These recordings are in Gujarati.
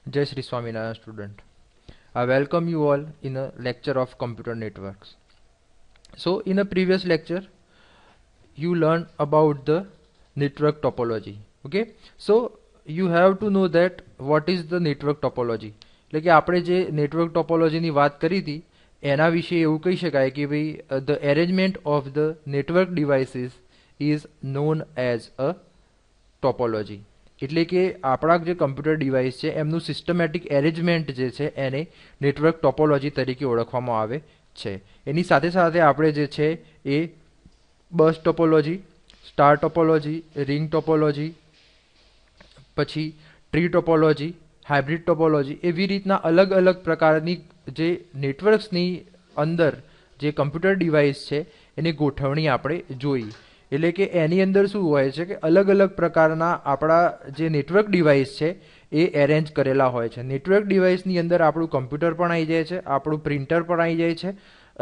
Jai Sri Swaminarayan student. I welcome you all in a lecture of computer networks. So in a previous lecture you learned about the network topology. Okay, so you have to know that what is the network topology. એટલે કે આપણે જે નેટવર્ક ટોપોલોજીની વાત કરી હતી એના વિશે એવું કહી શકાય કે ભાઈ the arrangement of the network devices is known as a topology. એટલે કે આપણા જે કમ્પ્યુટર ડિવાઇસ છે એમનું સિસ્ટમેટિક એરેન્જમેન્ટ જે છે એને નેટવર્ક ટોપોલોજી તરીકે ઓળખવામાં આવે છે. એની સાથે સાથે આપણે જે છે એ bus topology, star topology, ring topology, પછી ટ્રી ટોપોલોજી, હાઇબ્રિડ ટોપોલોજી એવી રીતના અલગ અલગ પ્રકારની જે નેટવર્ક્સની અંદર જે કમ્પ્યુટર ડિવાઇસ છે એની ગોઠવણી આપણે જોઈ. એટલે કે એની અંદર શું હોય છે કે અલગ અલગ પ્રકારના આપણા જે નેટવર્ક ડિવાઇસ છે એ એરેન્જ કરેલા હોય છે. નેટવર્ક ડિવાઇસની અંદર આપણું કમ્પ્યુટર પણ આવી જાય છે, આપણું પ્રિન્ટર પણ આવી જાય છે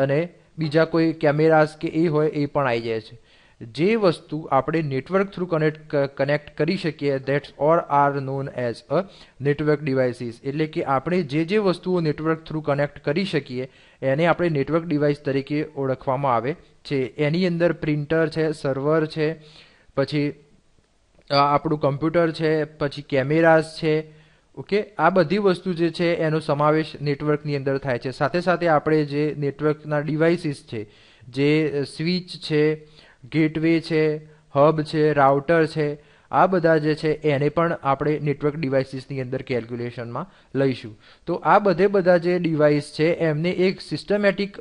અને બીજા કોઈ કેમેરાસ કે એ હોય એ પણ આવી જાય છે. જે વસ્તુ આપણે નેટવર્ક થ્રુ કનેક્ટ કરી શકીએ that's or are known as a network devices. એટલે કે આપણે જે વસ્તુઓ નેટવર્ક થ્રુ કનેક્ટ કરી શકીએ એને આપણે નેટવર્ક ડિવાઇસ તરીકે ઓળખવામાં આવે છે. એની અંદર પ્રિન્ટર છે, સર્વર છે, પછી આપણું કમ્પ્યુટર છે, પછી કેમેરાસ છે. ઓકે, આ બધી વસ્તુ જે છે એનો સમાવેશ નેટવર્કની અંદર થાય છે. સાથે સાથે આપણે જે નેટવર્કના ડિવાઇસીસ છે, જે સ્વિચ છે, ગેટવે છે, હબ છે, રાઉટર છે, આ બધા જે છે એને પણ આપણે નેટવર્ક ડિવાઇસીસની અંદર કેલ્ક્યુલેશનમાં લઈશું. તો આ બધા જે ડિવાઇસ છે એમને એક સિસ્ટમેટિક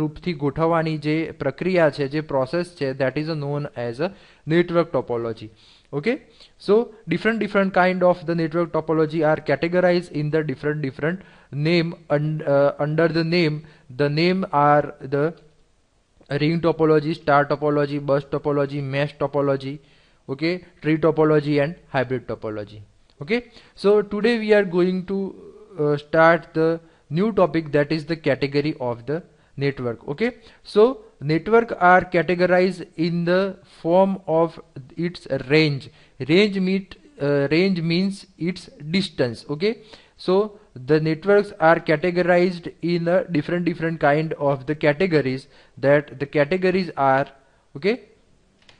રૂપથી ગોઠવવાની જે પ્રક્રિયા છે, જે પ્રોસેસ છે, that is known as a network topology. Okay, so different kind of the network topology are categorized in the different name under the name are the ring topology, star topology, bus topology, mesh topology, okay, tree topology and hybrid topology. Okay, so today we are going to start the new topic, that is the category of the network. Okay, so network are categorized in the form of its range means its distance. Okay, so the networks are categorized in a different kind of the categories. That the categories are, okay,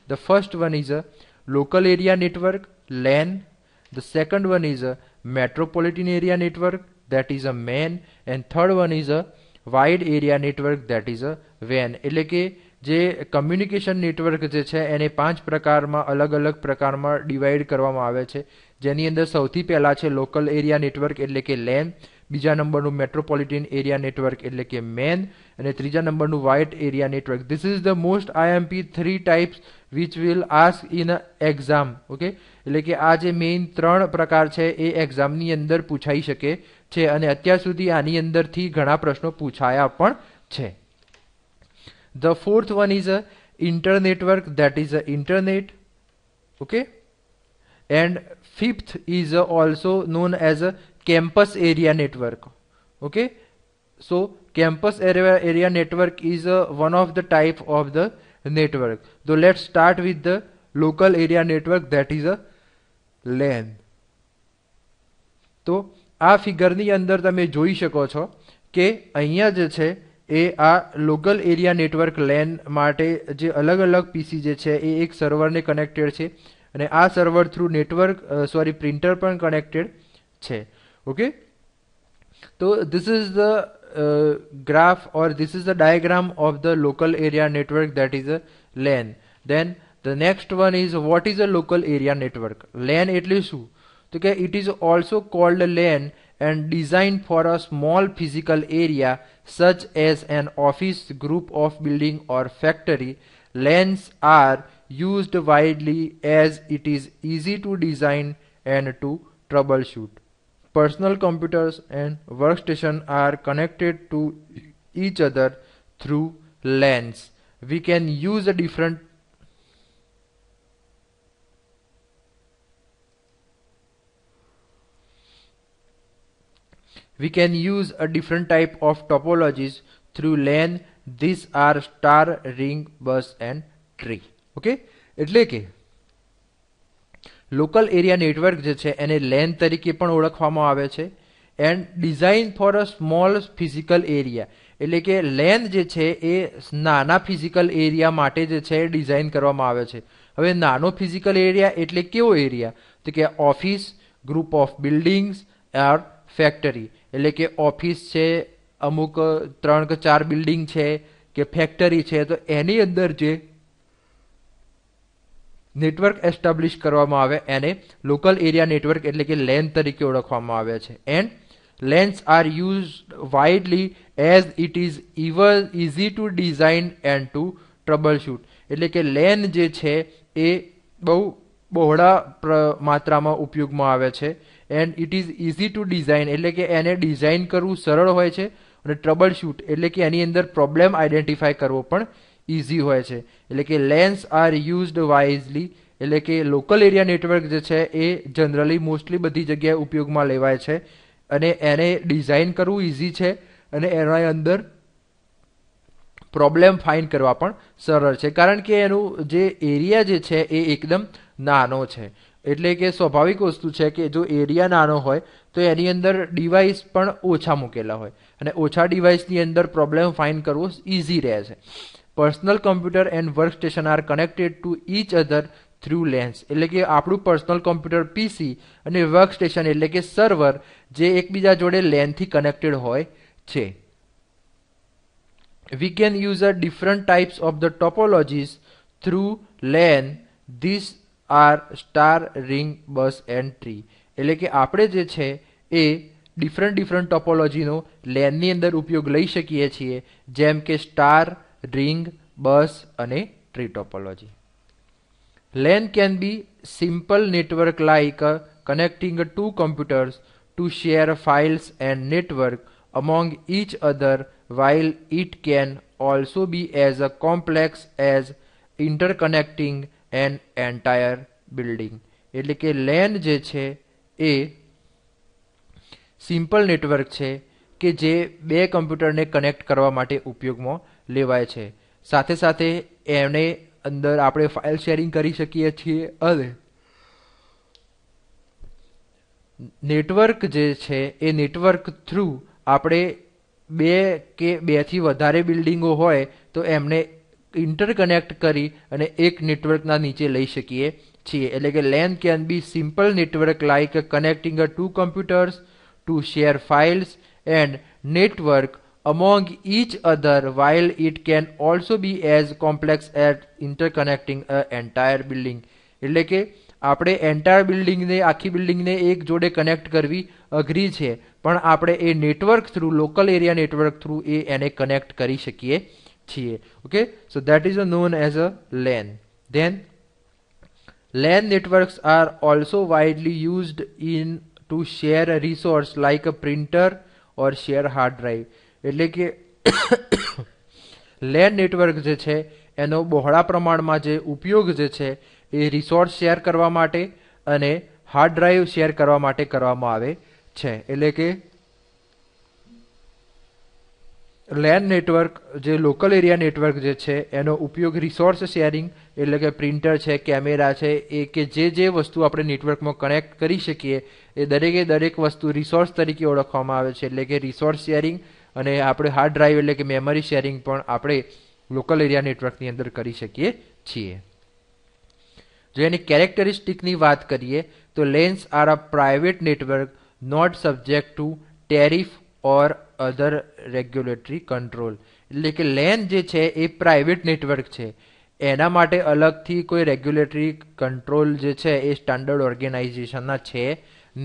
the first one is a local area network, LAN. The second one is a metropolitan area network, that is a MAN. And third one is a wide area network, that is a WAN. એટલે કે જે કમ્યુનિકેશન નેટવર્ક જે છે એને 5 પ્રકારમાં અલગ અલગ પ્રકારમાં ડિવાઈડ કરવામાં આવે છે. જેની અંદર સૌથી પહેલા છે લોકલ એરિયા નેટવર્ક એટલે કે LAN, બીજા નંબરનું મેટ્રોપોલિટન એરિયા નેટવર્ક એટલે કે MEN, અને ત્રીજા નંબરનું wide area network. This is the most IMP 3 types which will ask in exam. Okay, એટલે કે આ જે મેઇન 3 પ્રકાર છે એ એક્ઝામની અંદર પૂછાઈ શકે છે અને અત્યાર સુધી આની અંદરથી ઘણા પ્રશ્નો પૂછાયા પણ છે. The fourth one is a internetwork, that is a internet. Okay, and fifth is also known as a campus area network. Okay, so campus area network is one of the type of the network. So let's start with the local area network, that is a LAN. તો આ ફિગરની અંદર તમે જોઈ શકો છો કે અહીંયા જે છે એ આ લોકલ એરિયા નેટવર્ક LAN માટે જે અલગ અલગ પીસી જે છે એ એક સર્વરને કનેક્ટેડ છે અને આ સર્વર થ્રુ નેટવર્ક પ્રિન્ટર પણ કનેક્ટેડ છે. ઓકે, તો this is the graph or this is the diagram of the local area network, that is a LAN. Then the next one is what is a local area network. LAN એટલે શું? તો કે it is also called LAN and designed for a small physical area such as an office, group of building or factory. LANs are used widely as it is easy to design and to troubleshoot. Personal computers and workstation are connected to each other through LANs. We can use a different type of topologies through LAN. These are star, ring, bus and tree. Okay, એટલે કે લોકલ એરિયા નેટવર્ક જે છે એને લેન તરીકે પણ ઓળખવામાં આવે છે. And design for a small physical area, એટલે કે લેન જે છે એ નાના ફિઝિકલ એરિયા માટે જે છે એ ડિઝાઇન કરવામાં આવે છે. હવે નાનો ફિઝિકલ એરિયા એટલે કેવો એરિયા? તો કે office, group of buildings or factory, એટલે કે ઓફિસ છે, અમુક 3 કે 4 બિલ્ડિંગ છે કે ફેક્ટરી છે, તો એની અંદર જે નેટવર્ક એસ્ટાબ્લિશ કરવામાં આવે એને લોકલ એરિયા નેટવર્ક એટલે કે લેન તરીકે ઓળખવામાં આવે છે. And LANs are used widely as it is easy to design and to troubleshoot, એટલે કે લેન જે છે એ બહુ બહોળા માત્રામાં ઉપયોગમાં આવે છે. And it is easy to design, એટલે કે એને ડિઝાઇન કરવું સરળ હોય છે, અને ટ્રબલ શૂટ એટલે કે એની અંદર પ્રોબ્લેમ આઈડેન્ટિફાય કરવો પણ ઇઝી હોય છે. એટલે કે લેન્સ આર યુઝડ વાઇઝલી, એટલે કે લોકલ એરિયા નેટવર્ક જે છે એ જનરલી મોસ્ટલી બધી જગ્યાએ ઉપયોગમાં લેવાય છે, અને એને ડિઝાઇન કરવું ઇઝી છે, અને એના અંદર પ્રોબ્લેમ ફાઇન્ડ કરવા પણ સરળ છે, કારણ કે એનું જે એરિયા જે છે એ એકદમ નાનો છે. એટલે કે સ્વાભાવિક વસ્તુ છે કે જો એરિયા નાનો હોય તો એની અંદર ડિવાઇસ પણ ઓછા મૂકેલા હોય, અને ઓછા ડિવાઇસની અંદર પ્રોબ્લેમ ફાઇન્ડ કરવો ઇઝી રહે છે. Personal computer and workstation are connected to each other through LANs, એટલે કે આપણું પર્સનલ કમ્પ્યુટર પીસી અને વર્ક સ્ટેશન એટલે કે સર્વર જે એકબીજા જોડે લેનથી કનેક્ટેડ હોય છે. We can use a different types of the topologies through LAN. These are star, ring, bus and tree, એટલે કે આપણે જે છે એ ડિફરન્ટ ટોપોલોજીનો લેનની અંદર ઉપયોગ લઈ શકીએ છીએ, જેમ કે સ્ટાર, ring, bus અને tree topology. LAN can be simple network like connecting two computers to share files and network among each other, while it can also be as complex as interconnecting an entire building. એટલે કે LAN જે છે એ સિમ્પલ નેટવર્ક છે કે જે બે કમ્પ્યુટરને કનેક્ટ કરવા માટે ઉપયોગમાં લેવાય છે. સાથે સાથે એને અંદર આપણે ફાઇલ શેરિંગ કરી શકીએ છીએ, અને નેટવર્ક જે છે એ નેટવર્ક થ્રુ આપણે બે કે બેથી વધારે બિલ્ડિંગો હોય તો એમને ઇન્ટરકનેક્ટ કરી અને એક નેટવર્કના નીચે લઈ શકીએ છીએ. એટલે કે LAN can be simple network like connecting two computers to share files and network among each other, while it can also be as complex as interconnecting an entire building. એટલે કે આપણે એન્ટાયર બિલ્ડિંગને, આખી બિલ્ડિંગને એક જોડે કનેક્ટ કરવી અઘરી છે, પણ આપણે એ network through, local area network through એને કનેક્ટ કરી શકીએ છીએ. Okay, so that is known as a LAN. Then LAN networks are also widely used in to share a resource like a printer or share hard drive. એટલે કે LAN નેટવર્ક જે છે એનો બહોળા પ્રમાણમાં જે ઉપયોગ જે છે એ રિસોર્સ શેર કરવા માટે અને હાર્ડ ડ્રાઈવ શેર કરવા માટે કરવામાં આવે છે. એટલે કે LAN નેટવર્ક જે લોકલ એરિયા નેટવર્ક જે છે એનો ઉપયોગ રિસોર્સ શેરિંગ એટલે કે પ્રિન્ટર છે, કેમેરા છે, એ કે જે વસ્તુ આપણે નેટવર્કમાં કનેક્ટ કરી શકીએ એ દરેક વસ્તુ રિસોર્સ તરીકે ઓળખવામાં આવે છે. એટલે કે રિસોર્સ શેરિંગ અને આપણે હાર્ડ ડ્રાઈવ એટલે કે મેમરી શેરિંગ પણ આપણે લોકલ એરિયા નેટવર્કની અંદર કરી શકીએ છીએ. જો એની કેરેક્ટરિસ્ટિકની વાત કરીએ તો LANs are a private network not subject to tariff or other regulatory control. એટલે કે LAN જે છે એ પ્રાઇવેટ નેટવર્ક છે, એના માટે અલગથી કોઈ રેગ્યુલેટરી કંટ્રોલ જે છે એ સ્ટાન્ડર્ડ ઓર્ગેનાઇઝેશનના છે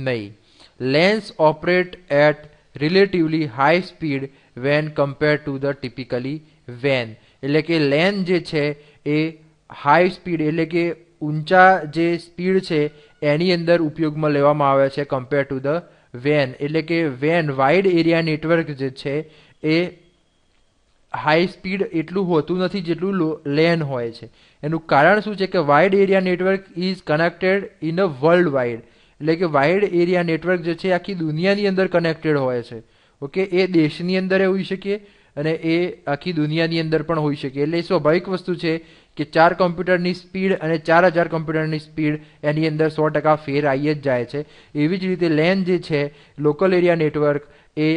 નહીં. LANs operate at relatively high speed when compare to the typically WAN. એટલે કે LAN જે છે એ હાઈ સ્પીડ એટલે કે ઊંચા જે સ્પીડ છે એની અંદર ઉપયોગમાં લેવામાં આવે છે કમ્પેર ટુ ધ WAN. એટલે કે WAN વાઇડ એરિયા નેટવર્ક જે છે એ હાઈ સ્પીડ એટલું હોતું નથી જેટલું LAN હોય છે. એનું કારણ શું છે કે wide area network is connected in a world wide. એટલે કે વાઇડ એરિયા નેટવર્ક જે છે આખી દુનિયાની અંદર કનેક્ટેડ હોય છે. ઓકે, એ દેશની અંદર હોઈ શકે અને એ આખી દુનિયાની અંદર પણ હોઈ શકે. એટલે સ્વાભાવિક વસ્તુ છે કે 4 કમ્પ્યુટરની સ્પીડ અને 4000 કમ્પ્યુટરની સ્પીડ એની અંદર 100% ફેર આવી જ જાય છે. એવી જ રીતે લેન જે છે લોકલ એરિયા નેટવર્ક એ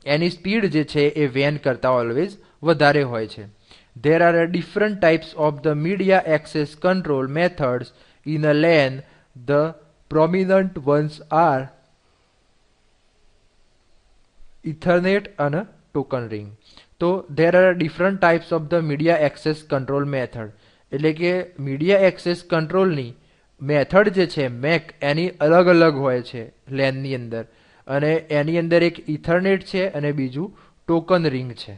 એની સ્પીડ જે છે એ વેન કરતાં ઓલવેઝ વધારે હોય છે. There are different types of the media access control methods in a LAN. The prominent ones are Ethernet and a token ring. તો there are different types of the media access control method. એટલે કે મીડિયા એક્સેસ કંટ્રોલની મેથડ જે છે મેક એની અલગ અલગ હોય છે લેનની અંદર, અને એની અંદર એક ઇથરનેટ છે અને બીજું ટોકન રિંગ છે.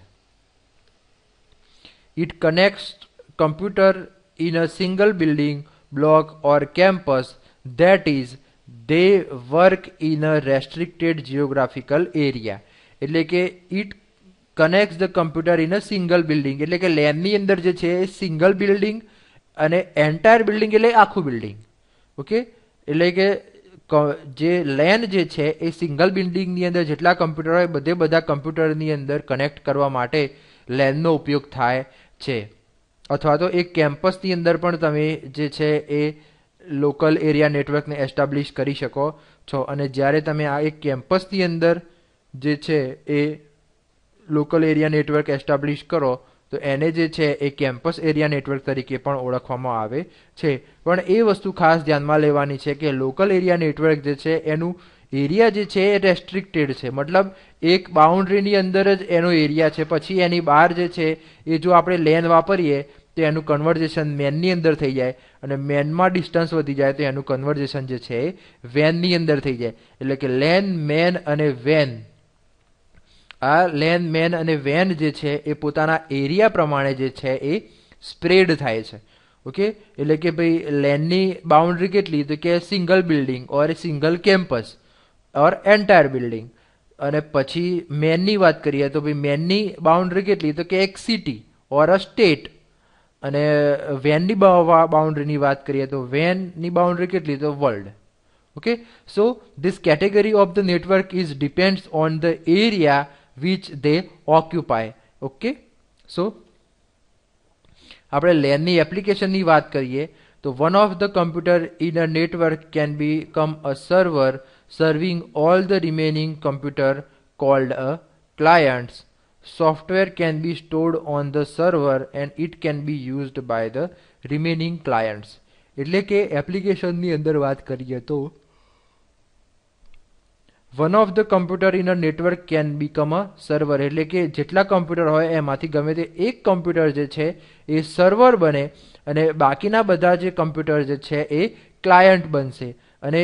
It connects computer in a single building, block or campus, that is, they work in a restricted geographical area. એટલે કે it connects the computer in a single building, એટલે કે લેનની અંદર જે છે એ સિંગલ બિલ્ડિંગ અને એન્ટાયર બિલ્ડિંગ એટલે આખું બિલ્ડિંગ. ઓકે, એટલે કે જે લેન જે છે એ સિંગલ બિલ્ડિંગની અંદર જેટલા કમ્પ્યુટર હોય બધા કમ્પ્યુટરની અંદર કનેક્ટ કરવા માટે લેનનો ઉપયોગ થાય છે. અથવા તો એક કેમ્પસની અંદર પણ તમે જે છે એ લોકલ એરિયા નેટવર્કને એસ્ટાબ્લિશ કરી શકો છો. અને જ્યારે તમે આ એક કેમ્પસની અંદર જે છે એ લોકલ એરિયા નેટવર્ક એસ્ટાબ્લિશ કરો તો એને જે છે એ કેમ્પસ એરિયા નેટવર્ક તરીકે પણ ઓળખવામાં આવે છે. પણ એ વસ્તુ ખાસ ધ્યાનમાં લેવાની છે કે લોકલ એરિયા નેટવર્ક જે છે એનું એરિયા જે છે એ રેસ્ટ્રિક્ટેડ છે. મતલબ એક બાઉન્ડ્રીની અંદર જ એનો એરિયા છે, પછી એની બહાર જે છે એ જો આપણે લેન વાપરીએ તો એનું કન્વર્ઝેશન મેનની અંદર થઈ જાય, અને મેનમાં ડિસ્ટન્સ વધી જાય તો એનું કન્વર્ઝેશન જે છે એ વેનની અંદર થઈ જાય. એટલે કે લેન, મેન અને વેન, આ લેન, મેન અને વેન જે છે એ પોતાના એરિયા પ્રમાણે જે છે એ સ્પ્રેડ થાય છે. ઓકે, એટલે કે ભાઈ લેનની બાઉન્ડ્રી કેટલી, તો કે સિંગલ બિલ્ડિંગ ઓર સિંગલ કેમ્પસ ઓર એન્ટાયર બિલ્ડિંગ. અને પછી મેનની વાત કરીએ તો ભાઈ મેનની બાઉન્ડ્રી કેટલી, તો કે એક સિટી ઓર અ સ્ટેટ. અને વેનની બાઉન્ડ્રીની વાત કરીએ તો વેનની બાઉન્ડ્રી કેટલી, તો world. Okay, so this category of the network is depends on the area which they occupy. Okay, so આપણે લેનની એપ્લિકેશનની વાત કરીએ તો one of the computer in a network can become a server serving all the remaining computer called a clients. Software can be stored on the server and it can be used by the remaining clients. એટલે કે એપ્લિકેશનની અંદર વાત કરીએ તો one of the computer in a network can become a server. એટલે કે જેટલા કમ્પ્યુટર હોય એમાંથી ગમે તે એક કમ્પ્યુટર જે છે એ સર્વર બને અને બાકીના બધા જે કમ્પ્યુટર જે છે એ ક્લાયન્ટ બનશે. અને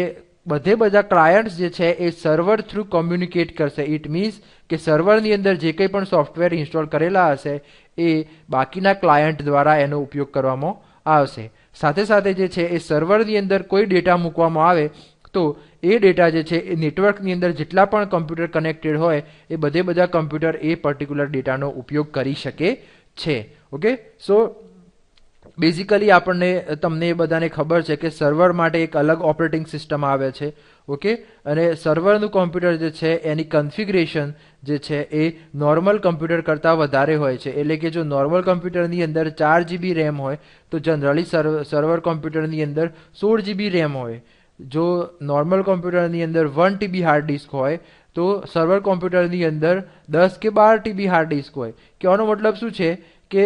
બધા ક્લાયન્ટ્સ જે છે એ સર્વર થ્રુ કોમ્યુનિકેટ કરશે. ઇટ મીન્સ કે સર્વરની અંદર જે કંઈ પણ સોફ્ટવેર ઇન્સ્ટોલ કરેલા હશે એ બાકીના ક્લાયન્ટ દ્વારા એનો ઉપયોગ કરવામાં આવશે. સાથે સાથે જે છે એ સર્વરની અંદર કોઈ ડેટા મૂકવામાં આવે તો એ ડેટા જે છે એ નેટવર્કની અંદર જેટલા પણ કમ્પ્યુટર કનેક્ટેડ હોય એ બધા કમ્પ્યુટર એ પર્ટિક્યુલર ડેટાનો ઉપયોગ કરી શકે છે. ઓકે, સો બેઝિકલી તમને એ બધાને ખબર છે કે સર્વર માટે એક અલગ ઓપરેટિંગ સિસ્ટમ આવે છે. ઓકે, અને સર્વરનું કોમ્પ્યુટર જે છે એની કન્ફિગરેશન જે છે એ નોર્મલ કમ્પ્યુટર કરતાં વધારે હોય છે. એટલે કે જો નોર્મલ કમ્પ્યુટરની અંદર 4 GB રેમ હોય તો જનરલી સર્વર કોમ્પ્યુટરની અંદર 16 GB રેમ હોય. જો નોર્મલ કમ્પ્યુટરની અંદર 1 TB હાર્ડ ડિસ્ક હોય તો સર્વર કોમ્પ્યુટરની અંદર 10 કે 12 TB હાર્ડ ડિસ્ક હોય. કહેવાનો મતલબ શું છે કે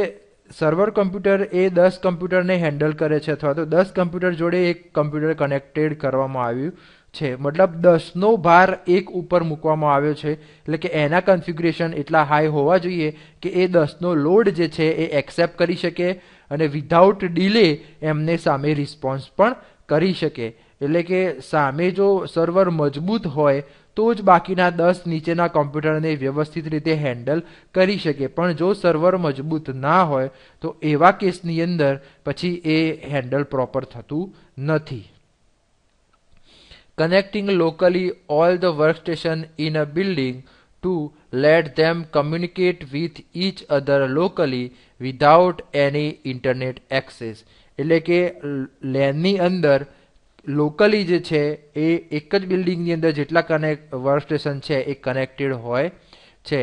સર્વર કમ્પ્યુટર એ 10 કમ્પ્યુટરને હેન્ડલ કરે છે, અથવા તો 10 કમ્પ્યુટર જોડે એક કમ્પ્યુટર કનેક્ટેડ કરવામાં આવ્યું છે. મતલબ 10નો ભાર એક ઉપર મૂકવામાં આવ્યો છે. એટલે કે એના કન્ફિગ્યુરેશન એટલા હાઈ હોવા જોઈએ કે એ 10નો લોડ જે છે એ એક્સેપ્ટ કરી શકે અને વિધાઉટ ડિલે એમને સામે રિસ્પોન્સ પણ કરી શકે. એટલે કે સામે જો સર્વર મજબૂત હોય તો જ બાકીના 10 નીચેના કમ્પ્યુટરને વ્યવસ્થિત રીતે હેન્ડલ કરી શકે. પણ જો સર્વર મજબૂત ના હોય તો એવા કેસની અંદર પછી એ હેન્ડલ પ્રોપર થતું નથી. Connecting locally all the workstation in a building to let them communicate with each other locally without any internet access. એટલે કે લેનની અંદર લોકલી જે છે એ એક જ બિલ્ડિંગની અંદર જેટલા વર્કસ્ટેશન છે એ કનેક્ટેડ હોય છે.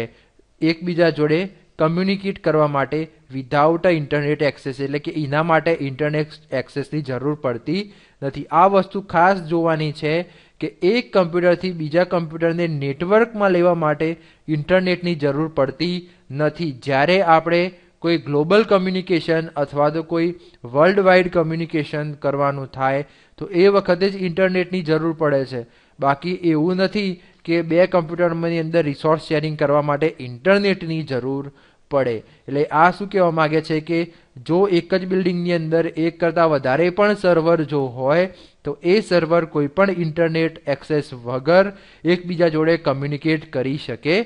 એકબીજા જોડે કમ્યુનિકેટ કરવા માટે વિધાઉટ અ ઇન્ટરનેટ એક્સેસ, એટલે કે એના માટે ઇન્ટરનેટ એક્સેસની જરૂર પડતી નથી. આ વસ્તુ ખાસ જોવાની છે કે એક કમ્પ્યુટરથી બીજા કમ્પ્યુટરને નેટવર્કમાં લેવા માટે ઇન્ટરનેટની જરૂર પડતી નથી. જ્યારે આપણે કોઈ ગ્લોબલ કમ્યુનિકેશન અથવા તો કોઈ વર્લ્ડ વાઇડ કમ્યુનિકેશન કરવાનું થાય તો એ વખતે જ ઇન્ટરનેટની જરૂર પડે છે. બાકી એવું નથી કે બે કમ્પ્યુટરની અંદર રિસોર્સ શેરિંગ કરવા માટે ઇન્ટરનેટની જરૂર પડે. એટલે આ શું કહેવા માગે છે કે જો એક જ બિલ્ડિંગની અંદર એક કરતાં વધારે પણ સર્વર જો હોય તો એ સર્વર કોઈ પણ ઇન્ટરનેટ એક્સેસ વગર એકબીજા જોડે કમ્યુનિકેટ કરી શકે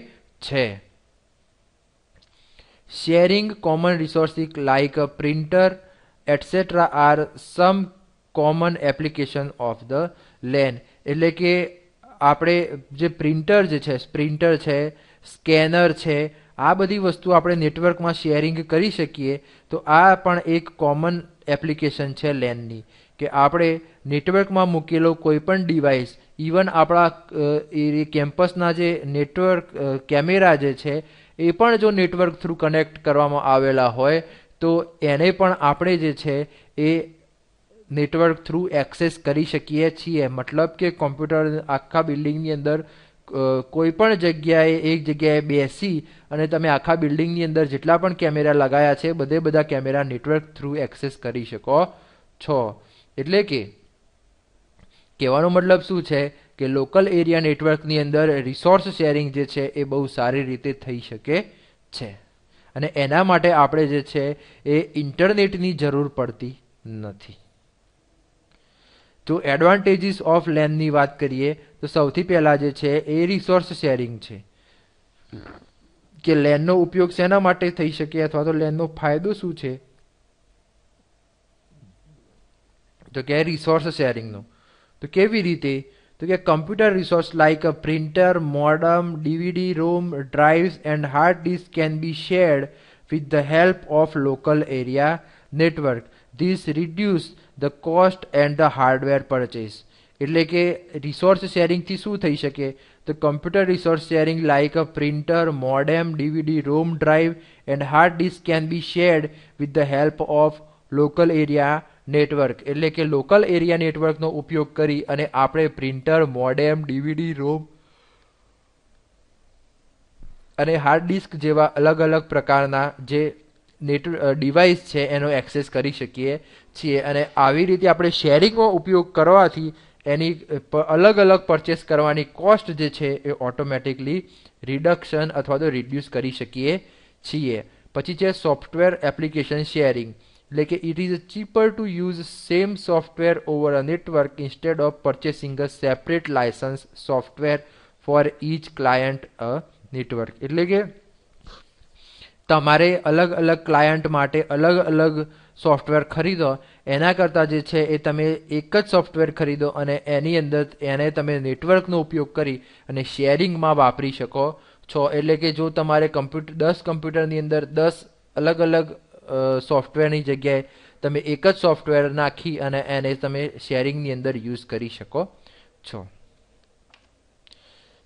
છે. Sharing common resources like a printer etc. are some common application of the LAN. એટલે કે આપણે જે પ્રિન્ટર જે છે, સ્પ્રિન્ટર છે, સ્કેનર છે, આ બધી વસ્તુ આપણે નેટવર્કમાં શેરિંગ કરી શકીએ. તો આ પણ એક કોમન એપ્લિકેશન છે લેનની, કે આપણે નેટવર્કમાં મૂકેલો કોઈ પણ ડિવાઇસ, ઇવન આપણા કેમ્પસના જે નેટવર્ક કેમેરા જે છે એ પણ જો નેટવર્ક થ્રુ કનેક્ટ કરવામાં આવેલા હોય તો એને પણ આપણે જે છે એ નેટવર્ક થ્રુ એક્સેસ કરી શકીએ છીએ. મતલબ કે કોમ્પ્યુટર આખા બિલ્ડિંગની અંદર કોઈ પણ જગ્યાએ એક જગ્યાએ બેસી અને તમે આખા બિલ્ડિંગની અંદર જેટલા પણ કેમેરા લગાયા છે બધા કેમેરા નેટવર્ક થ્રુ એક્સેસ કરી શકો છો. એટલે કે કહેવાનો મતલબ શું છે કે લોકલ એરિયા નેટવર્કની અંદર રિસોર્સ શેરિંગ જે છે એ બહુ સારી રીતે થઈ શકે છે, અને એના માટે આપણે જે છે એ ઇન્ટરનેટની જરૂર પડતી નથી. જો એડવાન્ટેજીસ ઓફ લેનની વાત કરીએ તો સૌથી પહેલાં જે છે એ રિસોર્સ શેરિંગ છે, કે લેનનો ઉપયોગ શેના માટે થઈ શકે અથવા તો લેનનો ફાયદો શું છે, તો કે રિસોર્સ શેરિંગનો. તો કેવી રીતે, તો કે computer resource like a printer, modem, DVD, ROM, drives and hard disk can be shared with the help of local area network. This reduce the cost and the hardware purchase. એટલે કે રિસોર્સ શેરિંગથી શું થઈ શકે, તો computer resource sharing like a printer, modem, DVD, ROM, drive and hard disk can be shared with the help of local area network. એટલે કે લોકલ એરિયા નેટવર્કનો ઉપયોગ કરી અને આપણે પ્રિન્ટર, મોડેમ, DVD, ROM અને હાર્ડ ડિસ્ક જેવા અલગ અલગ પ્રકારના જે ડિવાઇસ છે એનો એક્સેસ કરી શકીએ છીએ. અને આવી રીતે આપણે શેરિંગમાં ઉપયોગ કરવાથી એની અલગ અલગ પરચેસ કરવાની કોસ્ટ જે છે એ ઓટોમેટિકલી રિડક્શન અથવા તો રિડ્યુસ કરી શકીએ છીએ. પછી છે સોફ્ટવેર એપ્લિકેશન શેરિંગ, એટલે કે it is cheaper to use same software over a network instead of purchasing a separate licence software for each client a network. એટલે કે તમારે અલગ અલગ ક્લાયન્ટ માટે અલગ અલગ સોફ્ટવેર ખરીદો એના કરતાં જે છે એ તમે એક જ સોફ્ટવેર ખરીદો અને એની અંદર એને તમે નેટવર્કનો ઉપયોગ કરી અને શેરિંગમાં વાપરી શકો છો. એટલે કે જો તમારે 10 કમ્પ્યુટરની અંદર 10 અલગ અલગ સોફ્ટવેરની જગ્યાએ તમે એક જ સોફ્ટવેર નાખી અને એને તમે શેરિંગની અંદર યુઝ કરી શકો છો.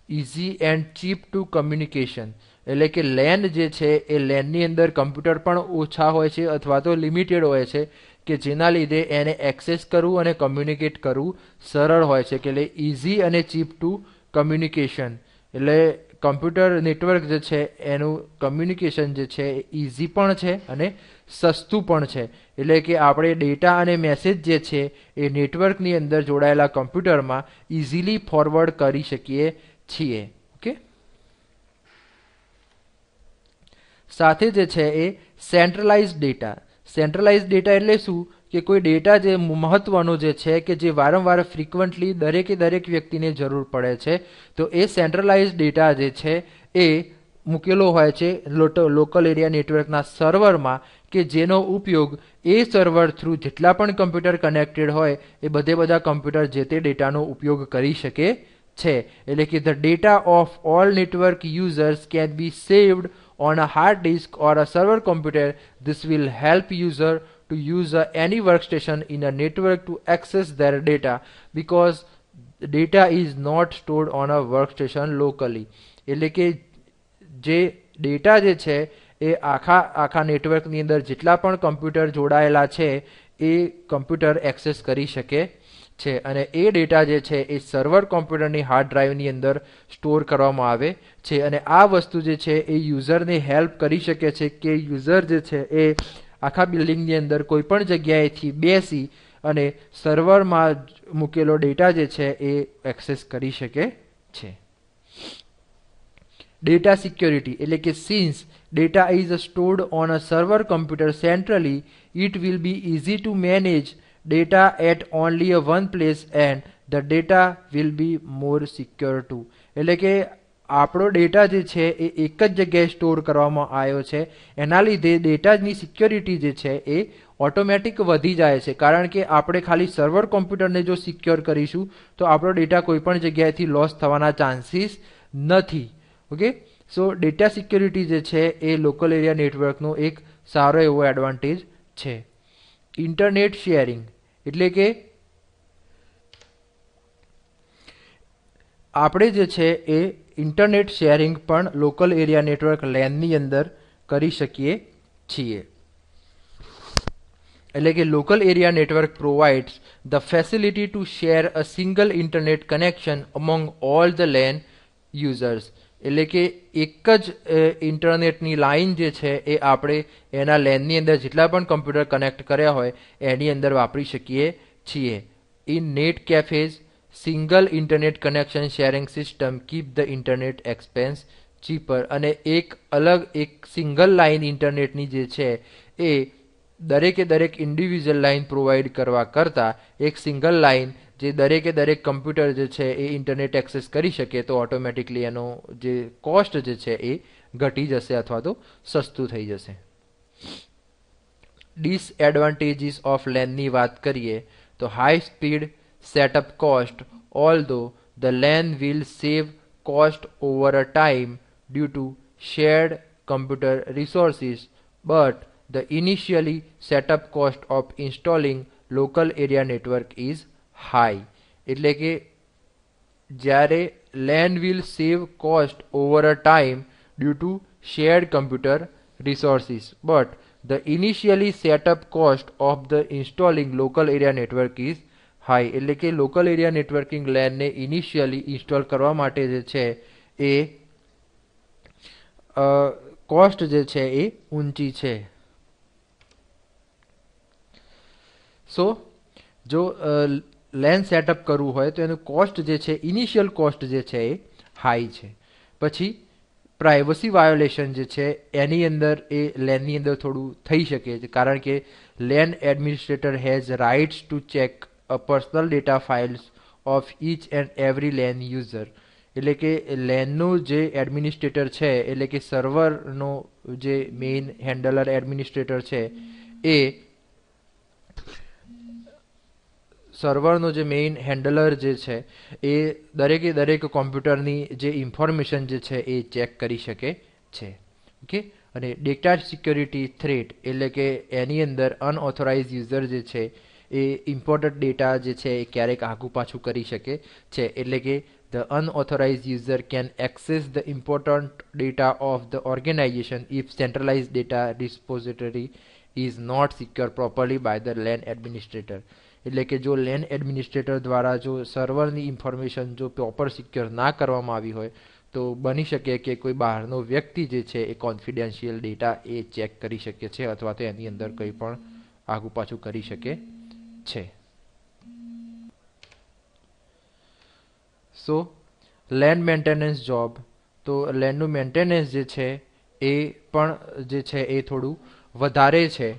Easy and cheap to communication, એટલે કે લેન જે છે એ લેનની અંદર કમ્પ્યુટર પણ ઓછા હોય છે અથવા તો લિમિટેડ હોય છે, કે જેના લીધે એને એક્સેસ કરવું અને કમ્યુનિકેટ કરવું સરળ હોય છે. કે એટલે ઇઝી અને ચીપ ટુ કમ્યુનિકેશન, એટલે કમ્પ્યુટર નેટવર્ક જે છે એનું કમ્યુનિકેશન જે છે એ ઇઝી પણ છે અને સસ્તું પણ છે. એટલે કે આપણે ડેટા અને મેસેજ જે છે એ નેટવર્કની અંદર જોડાયેલા કમ્પ્યુટરમાં ઇઝીલી ફોરવર્ડ કરી શકીએ છીએ. ઓકે, સાથે જે છે એ સેન્ટ્રલાઇઝ ડેટા. સેન્ટ્રલાઇઝ ડેટા એટલે શું, કે કોઈ ડેટા જે મહત્વનો જે છે કે જે વારંવાર ફ્રિકવન્ટલી દરેક વ્યક્તિને જરૂર પડે છે, તો એ સેન્ટ્રલાઇઝ ડેટા જે છે એ મૂકેલો હોય છે લોકલ એરિયા નેટવર્કના સર્વરમાં, કે જેનો ઉપયોગ એ સર્વર થ્રુ જેટલા પણ કમ્પ્યુટર કનેક્ટેડ હોય એ બધા કમ્પ્યુટર જે તે ડેટાનો ઉપયોગ કરી શકે છે. એટલે કે the data of all network users can be saved on a hard disk or a server computer. This will help user to use any workstation in a network to access their data because data is not stored on a workstation locally. એટલે કે જે ડેટા જે છે એ આખા નેટવર્કની અંદર જેટલા પણ કમ્પ્યુટર જોડાયેલા છે એ કમ્પ્યુટર એક્સેસ કરી શકે છે, અને એ ડેટા જે છે એ સર્વર કોમ્પ્યુટરની હાર્ડ ડ્રાઈવની અંદર સ્ટોર કરવામાં આવે છે. અને આ વસ્તુ જે છે એ યુઝરને હેલ્પ કરી શકે છે કે યુઝર જે છે એ આખા બિલ્ડિંગની અંદર કોઈ પણ જગ્યાએથી બેસી અને સર્વરમાં મૂકેલો ડેટા જે છે એ એક્સેસ કરી શકે છે. ડેટા સિક્યોરિટી એટલે કે since data is stored on a server computer centrally, it will be easy to manage data at only a one place and the data will be more secure too. એટલે કે આપણો ડેટા જે છે એ એક જ જગ્યાએ સ્ટોર કરવામાં આવ્યો છે, એના લીધે ડેટાની સિક્યોરિટી જે છે એ ઓટોમેટિક વધી જાય છે, કારણ કે આપણે ખાલી સર્વર કોમ્પ્યુટરને જો સિક્યોર કરીશું તો આપણો ડેટા કોઈ પણ જગ્યાએથી લોસ થવાના ચાન્સીસ નથી. ઓકે, સો ડેટા સિક્યોરિટી જે છે એ લોકલ એરિયા નેટવર્કનો એક સારો એવો એડવાન્ટેજ છે. ઇન્ટરનેટ શેરિંગ એટલે કે આપણે જે છે એ ઇન્ટરનેટ શેરિંગ પણ લોકલ એરિયા નેટવર્ક લેનની અંદર કરી શકીએ છીએ. એટલે કે local area network provides the facility to share a single internet connection among all the LAN users. એટલે કે એક જ ઇન્ટરનેટની લાઇન જે છે એ આપણે એના લેનની અંદર જેટલા પણ કમ્પ્યુટર કનેક્ટ કર્યા હોય એની અંદર વાપરી શકીએ છીએ. In net cafes single internet connection sharing system keep the internet expense cheaper. અને એક સિંગલ લાઇન ઇન્ટરનેટની જે છે એ દરેક ઇન્ડિવિજ્યુઅલ લાઇન પ્રોવાઈડ કરવા કરતાં એક સિંગલ લાઇન જે દરેક કમ્પ્યુટર જે છે એ ઇન્ટરનેટ એક્સેસ કરી શકે તો ઓટોમેટિકલી એનો જે કોસ્ટ જે છે એ ઘટી જશે અથવા તો સસ્તું થઈ જશે. ડિસએડવાન્ટેજીસ ઓફ લેનની વાત કરીએ તો high speed setup cost. Although the LAN will save cost over a time due to shared computer resources, but the initially setup cost of installing local area network is high. એટલે કે જ્યારે LAN will save cost over a time due to shared computer resources, but the initially setup cost of the installing local area network is high. એટલે કે local area networking LAN ને initially install કરવા માટે જે છે એ કોસ્ટ જે છે એ ઊંચી છે. સો જો લેન સેટઅપ કરવું હોય તો એનું કોસ્ટ જે છે ઇનિશિયલ કોસ્ટ જે છે એ હાઈ છે. પછી પ્રાઇવસી વાયોલેશન જે છે એની અંદર એ લેનની અંદર થોડું થઈ શકે છે, કારણ કે LAN administrator has rights to check a personal data files of each and every LAN user. એટલે કે લેનનો જે એડમિનિસ્ટ્રેટર છે એટલે કે સર્વરનો જે મેઇન હેન્ડલર એડમિનિસ્ટ્રેટર છે એ સર્વરનો જે મેઇન હેન્ડલર જે છે એ દરેક કોમ્પ્યુટરની જે ઇન્ફોર્મેશન જે છે એ ચેક કરી શકે છે. ઓકે, અને ડેટા સિક્યોરિટી થ્રેટ એટલે કે એની અંદર અનઓથોરાઇઝ યુઝર જે છે એ ઇમ્પોર્ટન્ટ ડેટા જે છે એ ક્યારેક આગું પાછું કરી શકે છે. એટલે કે the unauthorized user can access the important data of the organization if centralized data repository is not secured properly by the LAN administrator. એટલે કે જો લેન એડમિનિસ્ટ્રેટર દ્વારા જો સર્વરની ઇન્ફોર્મેશન જો પ્રોપર સિક્યોર ના કરવામાં આવી હોય તો બની શકે કે કોઈ બહારનો વ્યક્તિ જે છે એ કોન્ફિડેન્શિયલ ડેટા એ ચેક કરી શકે છે અથવા તો એની અંદર કંઈ પણ આગું પાછું કરી શકે છે. સો લેન્ડ મેન્ટેનન્સ જોબ, તો લેન્ડનું મેન્ટેનન્સ જે છે એ પણ જે છે એ થોડું વધારે છે.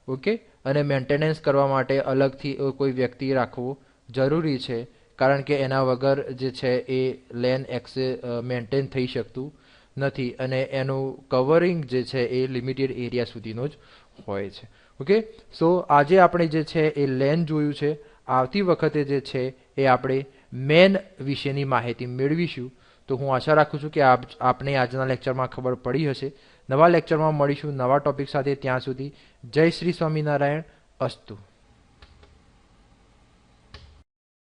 ઓકે, અને મેન્ટેનન્સ કરવા માટે અલગથી કોઈ વ્યક્તિ રાખવો જરૂરી છે, કારણ કે એના વગર જે છે એ લેન મેન્ટેન થઈ શકતું નથી અને એનું કવરિંગ જે છે એ લિમિટેડ એરિયા સુધીનો જ હોય છે. ઓકે, સો આજે આપણે જે છે એ લેન જોયું છે. આવતી વખતે જે છે એ આપણે મેન વિશેની માહિતી મેળવીશું. તો હું આશા રાખું છું કે આપને આજના લેક્ચરમાં ખબર પડી હશે. નવા લેક્ચરમાં મળીશું નવા ટોપિક સાથે. ત્યાં સુધી જય શ્રી સ્વામિનારાયણ. અસ્તુ.